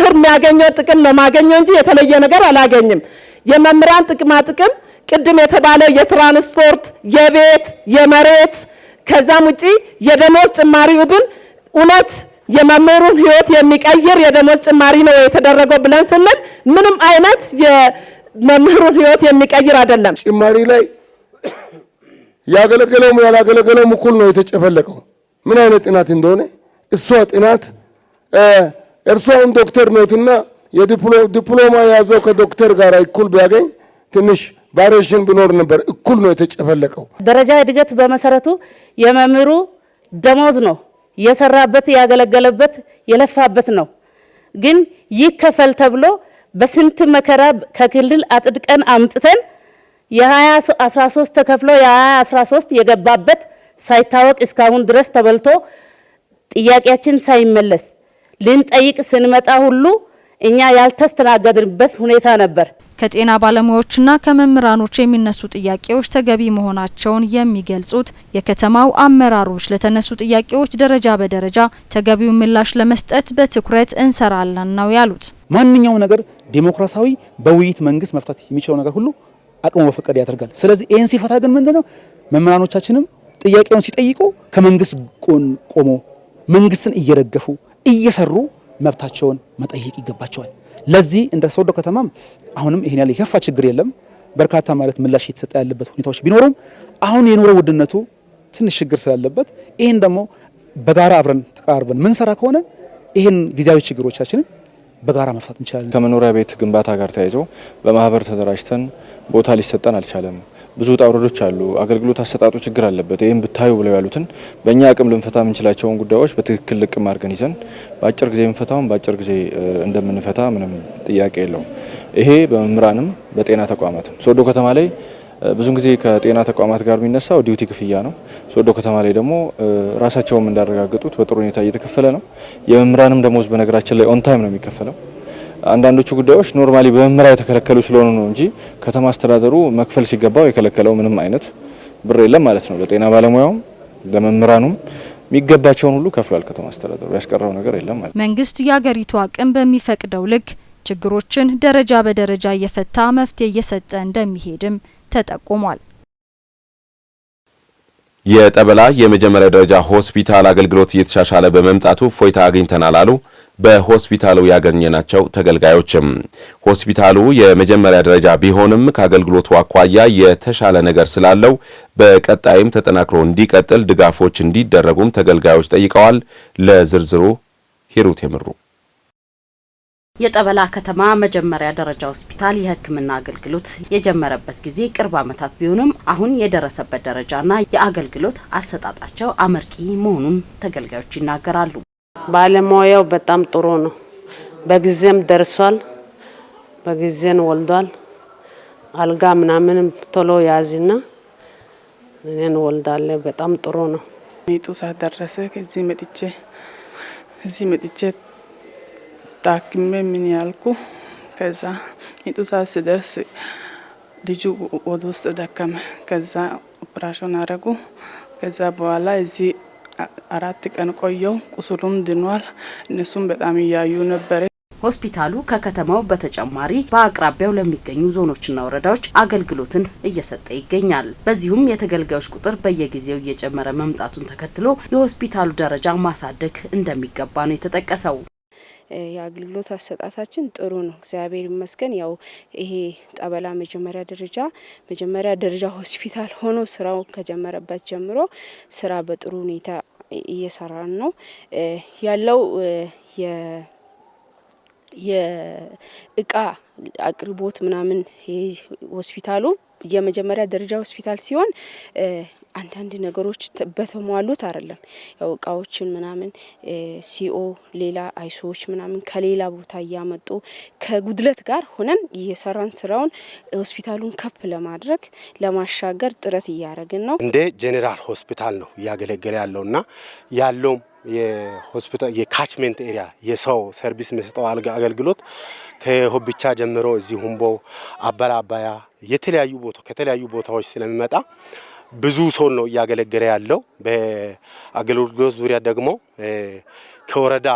የሚያገኘው ጥቅም ነው ማገኘው እንጂ የተለየ ነገር አላገኝም። የመምህራን ጥቅም ቅድም የተባለው የትራንስፖርት፣ የቤት፣ የመሬት ከዛም ውጪ የደሞዝ ጭማሪው ግን እውነት የመምህሩን ህይወት የሚቀይር የደሞዝ ጭማሪ ነው የተደረገው ብለን ስንል ምንም አይነት መምህሩን ህይወት የሚቀይር አይደለም። ጭማሪ ላይ ያገለገለውም ያላገለገለውም እኩል ነው የተጨፈለቀው። ምን አይነት ጥናት እንደሆነ እሷ ጥናት እርሷን ዶክተር ነውትና የዲፕሎማ ያዘው ከዶክተር ጋር እኩል ቢያገኝ ትንሽ ቫሪዬሽን ቢኖር ነበር። እኩል ነው የተጨፈለቀው። ደረጃ እድገት በመሰረቱ የመምህሩ ደሞዝ ነው፣ የሰራበት ያገለገለበት የለፋበት ነው። ግን ይከፈል ተብሎ በስንት መከራ ከክልል አጽድቀን አምጥተን የ2013 ተከፍሎ የ2013 የገባበት ሳይታወቅ እስካሁን ድረስ ተበልቶ ጥያቄያችን ሳይመለስ ልንጠይቅ ስንመጣ ሁሉ እኛ ያልተስተናገድንበት ሁኔታ ነበር። ከጤና ባለሙያዎችና ከመምህራኖች የሚነሱ ጥያቄዎች ተገቢ መሆናቸውን የሚገልጹት የከተማው አመራሮች ለተነሱ ጥያቄዎች ደረጃ በደረጃ ተገቢው ምላሽ ለመስጠት በትኩረት እንሰራለን ነው ያሉት። ማንኛው ነገር ዲሞክራሲያዊ በውይይት መንግስት መፍታት የሚችለው ነገር ሁሉ አቅሙ በፈቀደ ያደርጋል። ስለዚህ ይህን ሲፈታ ግን ምንድነው መምህራኖቻችንም ጥያቄውን ሲጠይቁ ከመንግስት ቆሞ መንግስትን እየደገፉ እየሰሩ መብታቸውን መጠየቅ ይገባቸዋል። ለዚህ እንደ ሶዶ ከተማም አሁንም ይሄን ያለ የከፋ ችግር የለም። በርካታ ማለት ምላሽ እየተሰጠ ያለበት ሁኔታዎች ቢኖሩም አሁን የኑሮ ውድነቱ ትንሽ ችግር ስላለበት ይሄን ደግሞ በጋራ አብረን ተቃርበን ምንሰራ ከሆነ ይሄን ጊዜያዊ ችግሮቻችንን በጋራ መፍታት እንችላለን። ከመኖሪያ ቤት ግንባታ ጋር ተያይዞ በማህበር ተደራጅተን ቦታ ሊሰጠን አልቻለም። ብዙ ውጣ ውረዶች አሉ። አገልግሎት አሰጣጡ ችግር አለበት። ይሄን ብታዩ ብለው ያሉትን በእኛ አቅም ልንፈታ የምንችላቸውን ጉዳዮች በትክክል ልቅም አድርገን ይዘን በአጭር ጊዜ የምንፈታውን በአጭር ጊዜ እንደምንፈታ ምንም ጥያቄ የለውም። ይሄ በመምህራንም በጤና ተቋማትም ሶዶ ከተማ ላይ ብዙ ጊዜ ከጤና ተቋማት ጋር የሚነሳው ዲዩቲ ክፍያ ነው። ሶዶ ከተማ ላይ ደግሞ ራሳቸውም እንዳረጋገጡት በጥሩ ሁኔታ እየተከፈለ ነው። የመምህራንም ደሞዝ በነገራችን ላይ ኦን ታይም ነው የሚከፈለው። አንዳንዶቹ ጉዳዮች ኖርማሊ በመመሪያ የተከለከሉ ስለሆኑ ነው እንጂ ከተማ አስተዳደሩ መክፈል ሲገባው የከለከለው ምንም አይነት ብር የለም ማለት ነው። ለጤና ባለሙያውም ለመምህራኑም የሚገባቸውን ሁሉ ከፍሏል ከተማ አስተዳደሩ፣ ያስቀረው ነገር የለም ማለት ነው። መንግስት የሀገሪቱ አቅም በሚፈቅደው ልክ ችግሮችን ደረጃ በደረጃ እየፈታ መፍትሄ እየሰጠ እንደሚሄድም ተጠቁሟል። የጠበላ የመጀመሪያ ደረጃ ሆስፒታል አገልግሎት እየተሻሻለ በመምጣቱ እፎይታ አግኝተናል አሉ በሆስፒታሉ ያገኘናቸው ተገልጋዮችም ሆስፒታሉ የመጀመሪያ ደረጃ ቢሆንም ከአገልግሎቱ አኳያ የተሻለ ነገር ስላለው በቀጣይም ተጠናክሮ እንዲቀጥል ድጋፎች እንዲደረጉም ተገልጋዮች ጠይቀዋል። ለዝርዝሩ ሂሩት የምሩ። የጠበላ ከተማ መጀመሪያ ደረጃ ሆስፒታል የሕክምና አገልግሎት የጀመረበት ጊዜ ቅርብ ዓመታት ቢሆንም አሁን የደረሰበት ደረጃና የአገልግሎት አሰጣጣቸው አመርቂ መሆኑን ተገልጋዮች ይናገራሉ። ባለሙያው በጣም ጥሩ ነው። በጊዜም ደርሷል። በጊዜን ወልዷል። አልጋ ምናምን ቶሎ ያዝና እኔን ወልዳለ። በጣም ጥሩ ነው። ሚጡ ሳደረሰ እዚህ መጥቼ ታክሜ ምን ያልኩ ከዛ ሚጡ ሳስደርስ ልጁ ወደ ውስጥ ደከመ። ከዛ ኦፕራሽን አረጉ። ከዛ በኋላ እዚህ 4 ቀን ቆየው። ቁስሉም ድኗል። እነሱም በጣም ያዩ ነበር። ሆስፒታሉ ከከተማው በተጨማሪ በአቅራቢያው ለሚገኙ ዞኖችና ወረዳዎች አገልግሎትን እየሰጠ ይገኛል። በዚሁም የተገልጋዮች ቁጥር በየጊዜው እየጨመረ መምጣቱን ተከትሎ የሆስፒታሉ ደረጃ ማሳደግ እንደሚገባ ነው የተጠቀሰው። የአገልግሎት አሰጣጣችን ጥሩ ነው፣ እግዚአብሔር ይመስገን። ያው ይሄ ጠበላ መጀመሪያ ደረጃ ሆስፒታል ሆኖ ስራው ከጀመረበት ጀምሮ ስራ በጥሩ ሁኔታ እየሰራን ነው ያለው። የእቃ አቅርቦት ምናምን ሆስፒታሉ የመጀመሪያ ደረጃ ሆስፒታል ሲሆን አንዳንድ ነገሮች በተሟሉት አይደለም። ያው እቃዎችን ምናምን ሲኦ ሌላ አይሶች ምናምን ከሌላ ቦታ እያመጡ ከጉድለት ጋር ሆነን እየሰራን ስራውን ሆስፒታሉን ከፍ ለማድረግ ለማሻገር ጥረት እያደረግን ነው። እንደ ጄኔራል ሆስፒታል ነው እያገለገለ ያለውና ያለውም የሆስፒታል የካችሜንት ኤሪያ የሰው ሰርቪስ መስጠው አገልግሎት ከሆብቻ ጀምሮ እዚህ ሁምቦ አባያ ከተለያዩ ቦታዎች ስለሚመጣ ብዙ ሰው ነው እያገለገለ ያለው። በአገልግሎት ዙሪያ ደግሞ ከወረዳ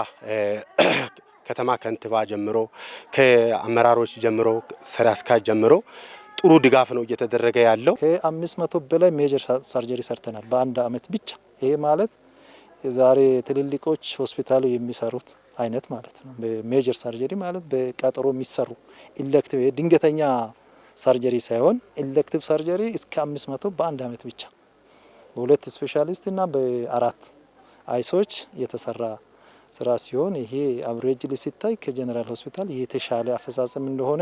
ከተማ ከንቲባ ጀምሮ ከአመራሮች ጀምሮ ስራ አስኪያጅ ጀምሮ ጥሩ ድጋፍ ነው እየተደረገ ያለው። ከ500 በላይ ሜጀር ሰርጀሪ ሰርተናል በአንድ አመት ብቻ። ይሄ ማለት የዛሬ ትልልቆች ሆስፒታሉ የሚሰሩት አይነት ማለት ነው። በሜጀር ሰርጀሪ ማለት በቀጠሮ የሚሰሩ ኢሌክቲቭ ድንገተኛ ሰርጀሪ ሳይሆን ኢሌክቲቭ ሰርጀሪ እስከ 500 በአንድ አመት ብቻ በሁለት ስፔሻሊስት እና በ4 አይሶች የተሰራ ስራ ሲሆን ይሄ አቨሬጅ ሲታይ ከጀነራል ሆስፒታል የተሻለ አፈጻጸም እንደሆነ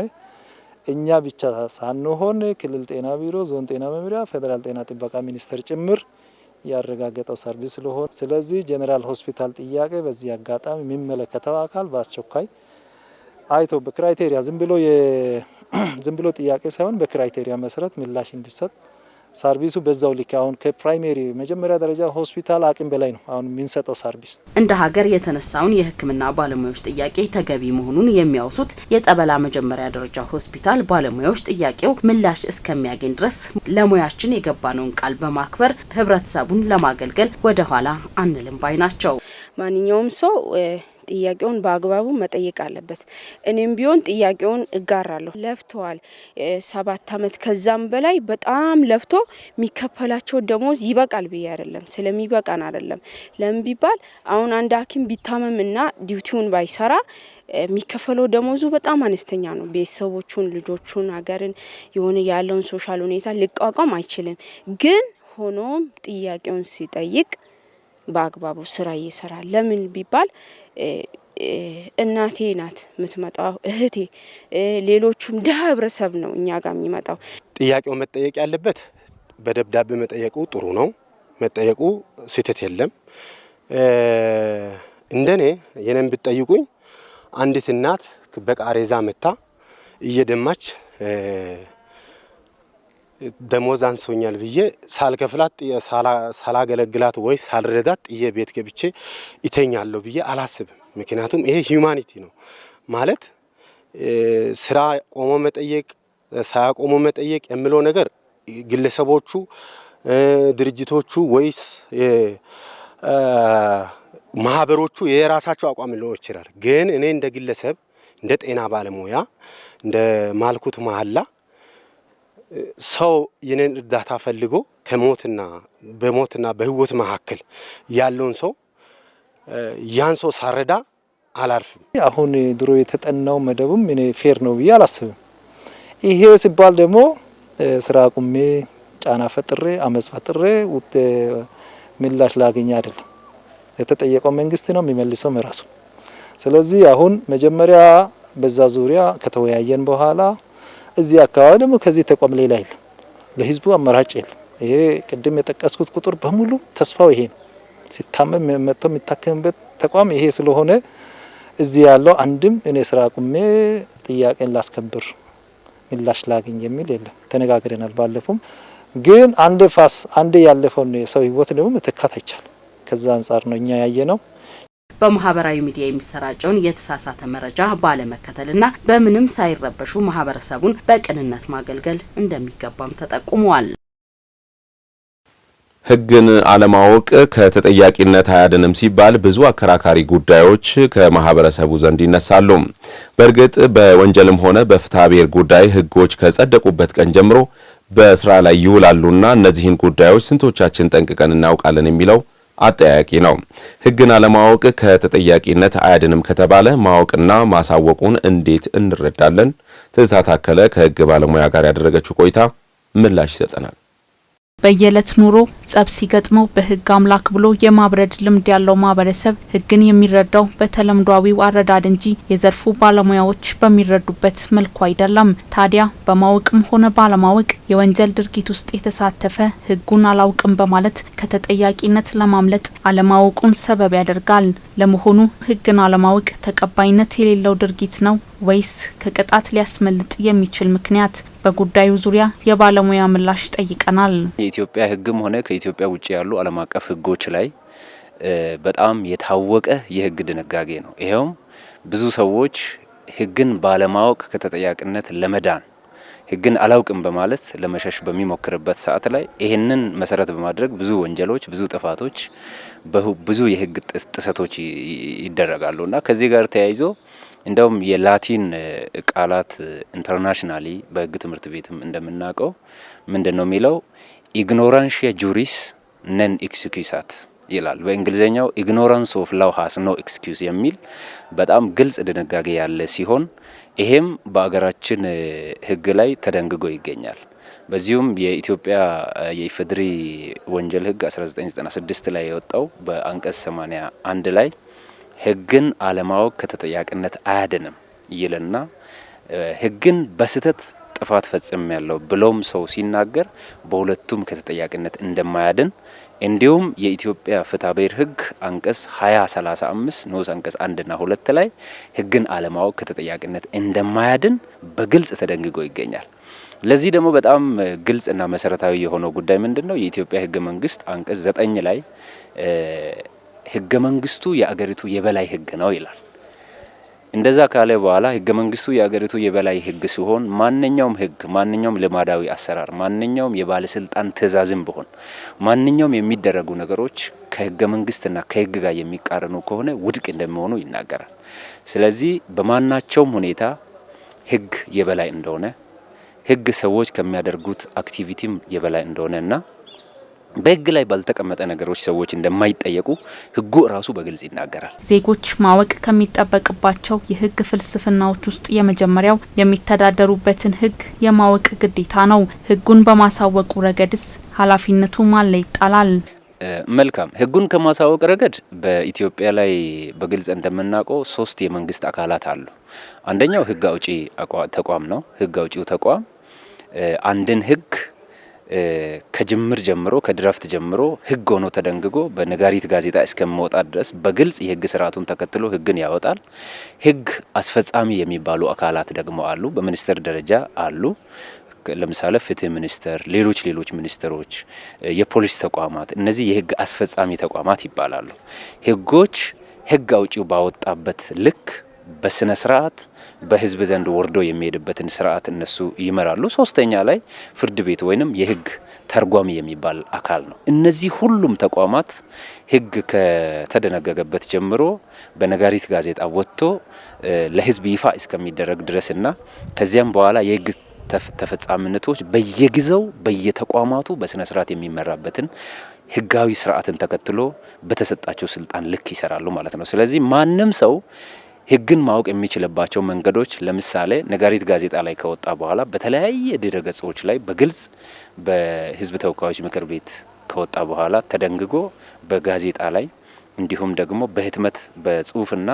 እኛ ብቻ ሳንሆን ክልል ጤና ቢሮ፣ ዞን ጤና መምሪያ፣ ፌደራል ጤና ጥበቃ ሚኒስቴር ጭምር ያረጋገጠው ሰርቪስ ስለሆነ ስለዚህ ጀነራል ሆስፒታል ጥያቄ በዚህ አጋጣሚ የሚመለከተው አካል በአስቸኳይ አይቶ በክራይቴሪያ ዝም ብሎ ጥያቄ ሳይሆን በክራይቴሪያ መሰረት ምላሽ እንዲሰጥ ሰርቪሱ በዛው ልክ አሁን ከፕራይሜሪ መጀመሪያ ደረጃ ሆስፒታል አቅም በላይ ነው አሁን የምንሰጠው ሰርቪስ። እንደ ሀገር የተነሳውን የሕክምና ባለሙያዎች ጥያቄ ተገቢ መሆኑን የሚያወሱት የጠበላ መጀመሪያ ደረጃ ሆስፒታል ባለሙያዎች ጥያቄው ምላሽ እስከሚያገኝ ድረስ ለሙያችን የገባነውን ቃል በማክበር ህብረተሰቡን ለማገልገል ወደ ኋላ አንልም ባይ ናቸው። ማንኛውም ሰው ጥያቄውን በአግባቡ መጠየቅ አለበት። እኔም ቢሆን ጥያቄውን እጋራለሁ። ለፍተዋል 7 አመት ከዛም በላይ በጣም ለፍቶ የሚከፈላቸው ደሞዝ ይበቃል ብዬ አይደለም፣ ስለሚበቃን አይደለም። ለምን ቢባል አሁን አንድ ሐኪም ቢታመምና ዲዩቲውን ባይሰራ የሚከፈለው ደሞዙ በጣም አነስተኛ ነው። ቤተሰቦቹን፣ ልጆቹን፣ ሀገርን የሆነ ያለውን ሶሻል ሁኔታ ሊቋቋም አይችልም። ግን ሆኖም ጥያቄውን ሲጠይቅ በአግባቡ ስራ እየሰራ ለምን ቢባል እናቴ ናት የምትመጣው፣ እህቴ፣ ሌሎቹም ደሃ ህብረተሰብ ነው እኛ ጋር የሚመጣው። ጥያቄው መጠየቅ ያለበት በደብዳቤ መጠየቁ ጥሩ ነው። መጠየቁ ስህተት የለም። እንደኔ የኔን ብትጠይቁኝ አንዲት እናት በቃሬዛ መታ እየደማች ደሞዝ አንሶኛል ብዬ ሳልከፍላት ሳላገለግላት ወይ ሳልረዳት ጥዬ ቤት ገብቼ ይተኛለሁ ብዬ አላስብም። ምክንያቱም ይሄ ሂዩማኒቲ ነው ማለት ስራ ቆሞ መጠየቅ ሳያቆሙ መጠየቅ የሚለው ነገር ግለሰቦቹ፣ ድርጅቶቹ ወይስ ማህበሮቹ የራሳቸው አቋም ሊሆን ይችላል። ግን እኔ እንደ ግለሰብ እንደ ጤና ባለሙያ እንደ ማልኩት መሐላ ሰው የኔን እርዳታ ፈልጎ በሞትና በህይወት መካከል ያለውን ሰው ያን ሰው ሳረዳ አላርፍም። አሁን ድሮ የተጠናው መደቡም እኔ ፌር ነው ብዬ አላስብም። ይሄ ሲባል ደግሞ ስራ ቁሜ ጫና ፈጥሬ አመጽ ፈጥሬ ምላሽ ላገኝ አይደለም። የተጠየቀው መንግስት ነው የሚመልሰው ራሱ። ስለዚህ አሁን መጀመሪያ በዛ ዙሪያ ከተወያየን በኋላ እዚህ አካባቢ ደግሞ ከዚህ ተቋም ሌላ የለም፣ ለህዝቡ አማራጭ የለም። ይሄ ቅድም የጠቀስኩት ቁጥር በሙሉ ተስፋው ይሄ ነው። ሲታመም መጥቶ የሚታከምበት ተቋም ይሄ ስለሆነ እዚህ ያለው አንድም እኔ ስራ ቁሜ ጥያቄን ላስከብር ምላሽ ላገኝ የሚል የለም። ተነጋግረናል። ባለፈው ግን አንዴ ያለፈው የሰው ህይወት ደግሞ መተካት አይቻልም። ከዛ አንፃር ነው እኛ ያየነው። በማህበራዊ ሚዲያ የሚሰራጨውን የተሳሳተ መረጃ ባለመከተልና በምንም ሳይረበሹ ማህበረሰቡን በቅንነት ማገልገል እንደሚገባም ተጠቁመዋል። ህግን አለማወቅ ከተጠያቂነት አያድንም ሲባል ብዙ አከራካሪ ጉዳዮች ከማህበረሰቡ ዘንድ ይነሳሉ። በእርግጥ በወንጀልም ሆነ በፍትሐ ብሔር ጉዳይ ህጎች ከጸደቁበት ቀን ጀምሮ በስራ ላይ ይውላሉና እነዚህን ጉዳዮች ስንቶቻችን ጠንቅቀን እናውቃለን የሚለው አጠያቂ ነው። ህግን አለማወቅ ከተጠያቂነት አያድንም ከተባለ ማወቅና ማሳወቁን እንዴት እንረዳለን? ትዝታ ታከለ ከህግ ባለሙያ ጋር ያደረገችው ቆይታ ምላሽ ይሰጠናል። በየዕለት ኑሮ ጸብ ሲገጥመው በህግ አምላክ ብሎ የማብረድ ልምድ ያለው ማህበረሰብ ህግን የሚረዳው በተለምዷዊው አረዳድ እንጂ የዘርፉ ባለሙያዎች በሚረዱበት መልኩ አይደለም። ታዲያ በማወቅም ሆነ ባለማወቅ የወንጀል ድርጊት ውስጥ የተሳተፈ ህጉን አላውቅም በማለት ከተጠያቂነት ለማምለጥ አለማወቁን ሰበብ ያደርጋል። ለመሆኑ ህግን አለማወቅ ተቀባይነት የሌለው ድርጊት ነው ወይስ ከቅጣት ሊያስመልጥ የሚችል ምክንያት? በጉዳዩ ዙሪያ የባለሙያ ምላሽ ጠይቀናል። የኢትዮጵያ ህግም ሆነ ከኢትዮጵያ ውጭ ያሉ ዓለም አቀፍ ህጎች ላይ በጣም የታወቀ የህግ ድንጋጌ ነው። ይሄውም ብዙ ሰዎች ህግን ባለማወቅ ከተጠያቂነት ለመዳን ህግን አላውቅም በማለት ለመሸሽ በሚሞክርበት ሰዓት ላይ ይሄንን መሰረት በማድረግ ብዙ ወንጀሎች፣ ብዙ ጥፋቶች፣ ብዙ የህግ ጥሰቶች ይደረጋሉና ከዚህ ጋር ተያይዞ እንደውም የላቲን ቃላት ኢንተርናሽናሊ በህግ ትምህርት ቤትም እንደምናውቀው ምንድነው የሚለው ኢግኖራንሺያ ጁሪስ ነን ኤክስኪዩሳት ይላል። በእንግሊዘኛው ኢግኖራንስ ኦፍ ላው ሃስ ኖ ኤክስኪዩዝ የሚል በጣም ግልጽ ድንጋጌ ያለ ሲሆን ይሄም በአገራችን ህግ ላይ ተደንግጎ ይገኛል። በዚሁም የኢትዮጵያ የኢፌዴሪ ወንጀል ህግ 1996 ላይ የወጣው በአንቀጽ 81 ላይ ህግን አለማወቅ ከተጠያቂነት አያድንም ይልና ህግን በስህተት ጥፋት ፈጽም ያለው ብሎም ሰው ሲናገር በሁለቱም ከተጠያቂነት እንደማያድን እንዲሁም የኢትዮጵያ ፍትሐ ብሔር ህግ አንቀጽ 2035 ንዑስ አንቀጽ 1 እና 2 ላይ ህግን አለማወቅ ከተጠያቂነት እንደማያድን በግልጽ ተደንግጎ ይገኛል። ለዚህ ደግሞ በጣም ግልጽና መሰረታዊ የሆነው ጉዳይ ምንድነው? የኢትዮጵያ ህገ መንግስት አንቀጽ 9 ላይ ህገ መንግስቱ የአገሪቱ የበላይ ህግ ነው ይላል። እንደዛ ካለ በኋላ ህገ መንግስቱ የአገሪቱ የበላይ ህግ ሲሆን ማንኛውም ህግ፣ ማንኛውም ልማዳዊ አሰራር፣ ማንኛውም የባለስልጣን ትእዛዝም ቢሆን ማንኛውም የሚደረጉ ነገሮች ከህገ መንግስትና ከህግ ጋር የሚቃረኑ ከሆነ ውድቅ እንደሚሆኑ ይናገራል። ስለዚህ በማናቸውም ሁኔታ ህግ የበላይ እንደሆነ፣ ህግ ሰዎች ከሚያደርጉት አክቲቪቲም የበላይ እንደሆነና በህግ ላይ ባልተቀመጠ ነገሮች ሰዎች እንደማይጠየቁ ህጉ ራሱ በግልጽ ይናገራል። ዜጎች ማወቅ ከሚጠበቅባቸው የህግ ፍልስፍናዎች ውስጥ የመጀመሪያው የሚተዳደሩበትን ህግ የማወቅ ግዴታ ነው። ህጉን በማሳወቁ ረገድስ ኃላፊነቱ ማን ላይ ይጣላል? መልካም። ህጉን ከማሳወቅ ረገድ በኢትዮጵያ ላይ በግልጽ እንደምናውቀው 3 የመንግስት አካላት አሉ። አንደኛው ህግ አውጪ ተቋም ነው። ህግ አውጪው ተቋም አንድን ህግ ከጅምር ጀምሮ ከድራፍት ጀምሮ ህግ ሆኖ ተደንግጎ በነጋሪት ጋዜጣ እስከሚወጣ ድረስ በግልጽ የህግ ስርዓቱን ተከትሎ ህግን ያወጣል። ህግ አስፈጻሚ የሚባሉ አካላት ደግሞ አሉ። በሚኒስትር ደረጃ አሉ። ለምሳሌ ፍትህ ሚኒስቴር፣ ሌሎች ሚኒስትሮች፣ የፖሊስ ተቋማት፣ እነዚህ የህግ አስፈጻሚ ተቋማት ይባላሉ። ህጎች ህግ አውጪው ባወጣበት ልክ በስነ ስርዓት በህዝብ ዘንድ ወርዶ የሚሄድበትን ስርዓት እነሱ ይመራሉ። ሶስተኛ ላይ ፍርድ ቤት ወይንም የህግ ተርጓሚ የሚባል አካል ነው። እነዚህ ሁሉም ተቋማት ህግ ከተደነገገበት ጀምሮ በነጋሪት ጋዜጣ ወጥቶ ለህዝብ ይፋ እስከሚደረግ ድረስና ከዚያም በኋላ የህግ ተፈጻሚነቶች በየጊዜው በየተቋማቱ በስነ ስርዓት የሚመራበትን ህጋዊ ስርዓትን ተከትሎ በተሰጣቸው ስልጣን ልክ ይሰራሉ ማለት ነው። ስለዚህ ማንም ሰው ህግን ማወቅ የሚችልባቸው መንገዶች ለምሳሌ ነጋሪት ጋዜጣ ላይ ከወጣ በኋላ በተለያየ ድረገጾች ላይ በግልጽ በህዝብ ተወካዮች ምክር ቤት ከወጣ በኋላ ተደንግጎ በጋዜጣ ላይ እንዲሁም ደግሞ በህትመት በጽሁፍና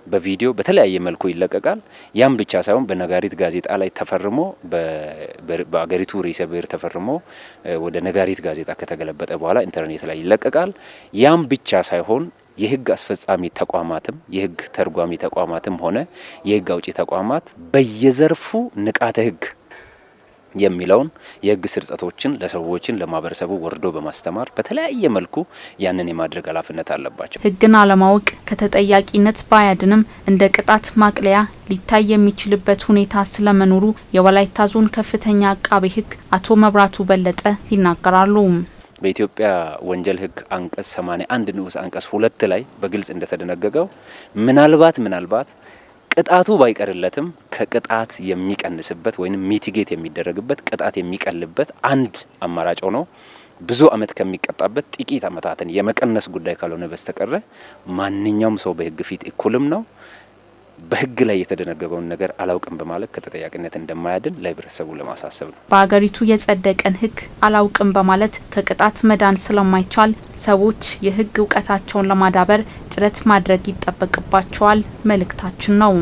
በቪዲዮ በተለያየ መልኩ ይለቀቃል። ያም ብቻ ሳይሆን በነጋሪት ጋዜጣ ላይ ተፈርሞ በአገሪቱ ርዕሰ ብሔር ተፈርሞ ወደ ነጋሪት ጋዜጣ ከተገለበጠ በኋላ ኢንተርኔት ላይ ይለቀቃል። ያም ብቻ ሳይሆን የህግ አስፈጻሚ ተቋማትም የህግ ተርጓሚ ተቋማትም ሆነ የህግ አውጪ ተቋማት በየዘርፉ ንቃተ ህግ የሚለውን የህግ ስርጸቶችን ለሰዎችን ለማህበረሰቡ ወርዶ በማስተማር በተለያየ መልኩ ያንን የማድረግ ኃላፊነት አለባቸው። ህግን አለማወቅ ከተጠያቂነት ባያድንም እንደ ቅጣት ማቅለያ ሊታይ የሚችልበት ሁኔታ ስለመኖሩ የወላይታ ዞን ከፍተኛ አቃቤ ህግ አቶ መብራቱ በለጠ ይናገራሉ። በኢትዮጵያ ወንጀል ህግ አንቀጽ 81 ንዑስ አንቀጽ 2 ላይ በግልጽ እንደተደነገገው ምናልባት ቅጣቱ ባይቀርለትም ከቅጣት የሚቀንስበት ወይንም ሚቲጌት የሚደረግበት ቅጣት የሚቀልበት አንድ አማራጭ ነው። ብዙ አመት ከሚቀጣበት ጥቂት አመታትን የመቀነስ ጉዳይ ካልሆነ በስተቀር ማንኛውም ሰው በህግ ፊት እኩልም ነው። በህግ ላይ የተደነገገውን ነገር አላውቅም በማለት ከተጠያቂነት እንደማያድን ለህብረተሰቡ ለማሳሰብ ነው። በአገሪቱ የጸደቀን ህግ አላውቅም በማለት ከቅጣት መዳን ስለማይቻል ሰዎች የህግ እውቀታቸውን ለማዳበር ጥረት ማድረግ ይጠበቅባቸዋል መልእክታችን ነው።